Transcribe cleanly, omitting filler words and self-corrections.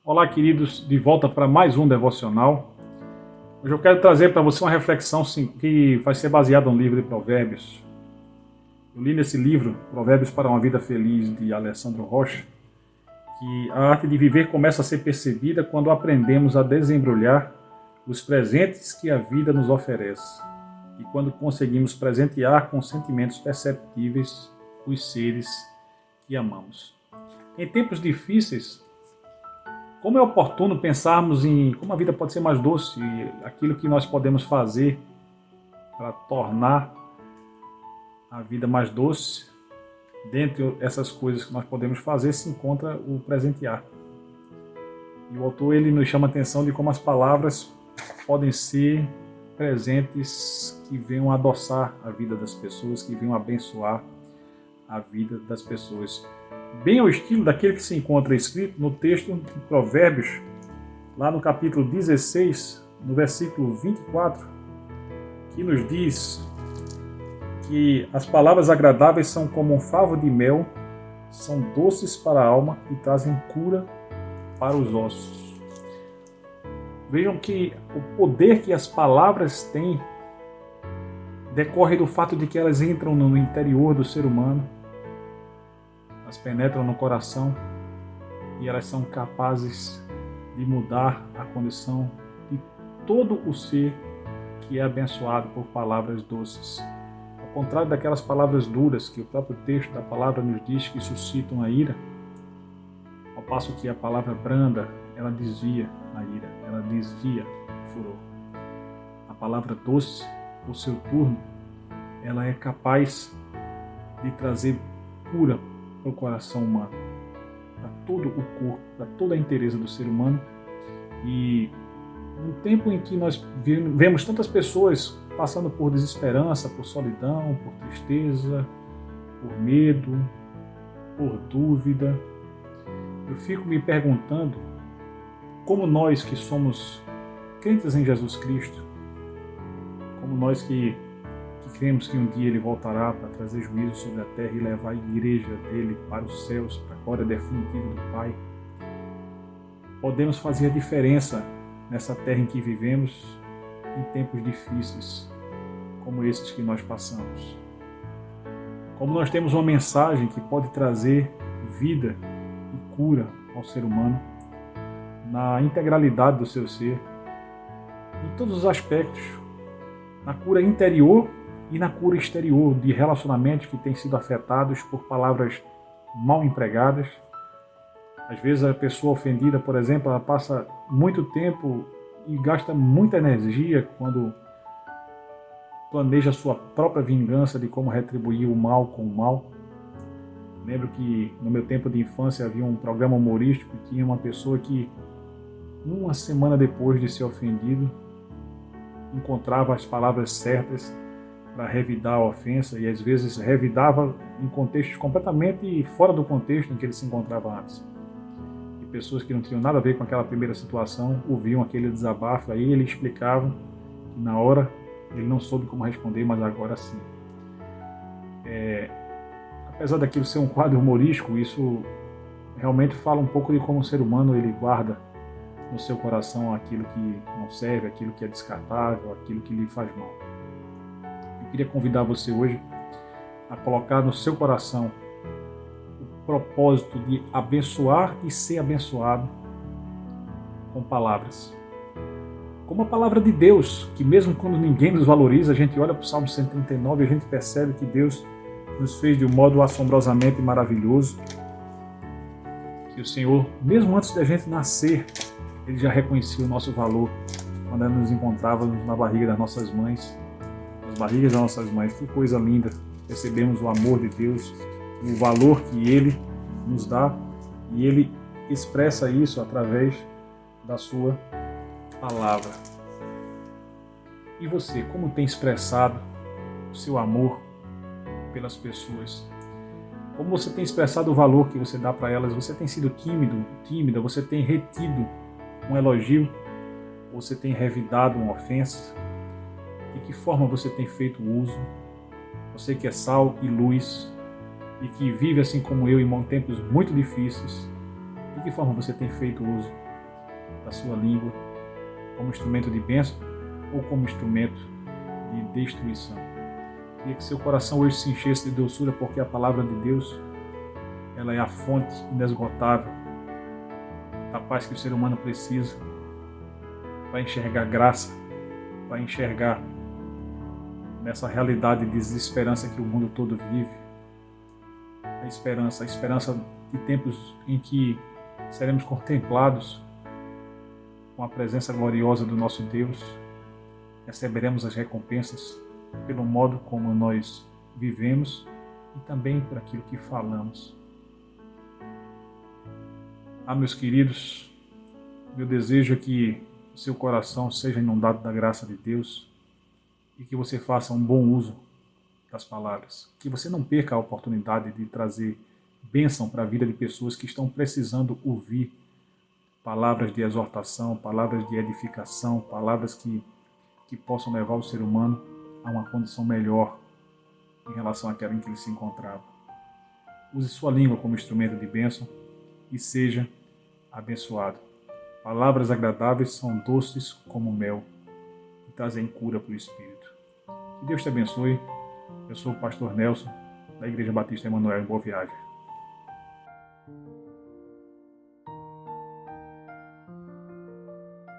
Olá, queridos, de volta para mais um devocional. Hoje eu quero trazer para você uma reflexão que vai ser baseada no livro de Provérbios. Eu li nesse livro, Provérbios para uma Vida Feliz, de Alessandro Rocha, que a arte de viver começa a ser percebida quando aprendemos a desembrulhar os presentes que a vida nos oferece e quando conseguimos presentear com sentimentos perceptíveis os seres que amamos. Em tempos difíceis, como é oportuno pensarmos em como a vida pode ser mais doce e aquilo que nós podemos fazer para tornar a vida mais doce. Dentre essas coisas que nós podemos fazer se encontra o presentear. E o autor ele nos chama a atenção de como as palavras podem ser presentes que venham adoçar a vida das pessoas, que venham abençoar a vida das pessoas. Bem ao estilo daquele que se encontra escrito no texto de Provérbios, lá no capítulo 16, no versículo 24, que nos diz que as palavras agradáveis são como um favo de mel, são doces para a alma e trazem cura para os ossos. Vejam que o poder que as palavras têm decorre do fato de que elas entram no interior do ser humano, elas penetram no coração e elas são capazes de mudar a condição de todo o ser que é abençoado por palavras doces. Ao contrário daquelas palavras duras que o próprio texto da palavra nos diz que suscitam a ira, ao passo que a palavra branda, ela desvia a ira, ela desvia o furor. A palavra doce, por seu turno, ela é capaz de trazer cura para o coração humano, para todo o corpo, para toda a inteireza do ser humano. E num tempo em que nós vemos tantas pessoas passando por desesperança, por solidão, por tristeza, por medo, por dúvida, eu fico me perguntando como nós que somos crentes em Jesus Cristo, como nós que cremos que um dia Ele voltará para trazer juízo sobre a terra e levar a igreja dele para os céus, para a glória definitiva do Pai, podemos fazer a diferença nessa terra em que vivemos em tempos difíceis como esses que nós passamos. Como nós temos uma mensagem que pode trazer vida e cura ao ser humano na integralidade do seu ser, em todos os aspectos, na cura interior e na cura exterior de relacionamentos que têm sido afetados por palavras mal empregadas. Às vezes a pessoa ofendida, por exemplo, ela passa muito tempo e gasta muita energia quando planeja a sua própria vingança de como retribuir o mal com o mal. Lembro que no meu tempo de infância havia um programa humorístico que tinha uma pessoa que, uma semana depois de ser ofendido, encontrava as palavras certas para revidar a ofensa e às vezes revidava em contextos completamente fora do contexto em que ele se encontrava antes. E pessoas que não tinham nada a ver com aquela primeira situação ouviam aquele desabafo, aí ele explicava que na hora ele não soube como responder, mas agora sim. Apesar daquilo ser um quadro humorístico, isso realmente fala um pouco de como o ser humano ele guarda no seu coração aquilo que não serve, aquilo que é descartável, aquilo que lhe faz mal. Eu queria convidar você hoje a colocar no seu coração o propósito de abençoar e ser abençoado com palavras. Como a palavra de Deus, que mesmo quando ninguém nos valoriza, a gente olha para o Salmo 139 e a gente percebe que Deus nos fez de um modo assombrosamente maravilhoso, que o Senhor, mesmo antes da gente nascer, Ele já reconhecia o nosso valor quando nos encontrávamos na barriga das nossas mães, nas barrigas das nossas mães. Que coisa linda! Percebemos o amor de Deus, o valor que Ele nos dá, e Ele expressa isso através da sua palavra. E você, como tem expressado o seu amor pelas pessoas? Como você tem expressado o valor que você dá para elas? Você tem sido tímido, tímida? Você tem retido um elogio? Ou você tem revidado uma ofensa? De que forma você tem feito uso? Você que é sal e luz e que vive assim como eu em tempos muito difíceis, de que forma você tem feito uso da sua língua como instrumento de bênção ou como instrumento de destruição. Queria que seu coração hoje se enchesse de doçura, porque a palavra de Deus, ela é a fonte inesgotável da paz que o ser humano precisa para enxergar graça, para enxergar nessa realidade de desesperança que o mundo todo vive. A esperança de tempos em que seremos contemplados com a presença gloriosa do nosso Deus, receberemos as recompensas pelo modo como nós vivemos e também por aquilo que falamos. Meus queridos, meu desejo é que o seu coração seja inundado da graça de Deus e que você faça um bom uso das palavras. Que você não perca a oportunidade de trazer bênção para a vida de pessoas que estão precisando ouvir palavras de exortação, palavras de edificação, palavras que possam levar o ser humano a uma condição melhor em relação àquela em que ele se encontrava. Use sua língua como instrumento de bênção e seja abençoado. Palavras agradáveis são doces como mel e trazem cura para o espírito. Que Deus te abençoe. Eu sou o pastor Nelson, da Igreja Batista Emanuel em Boa Viagem.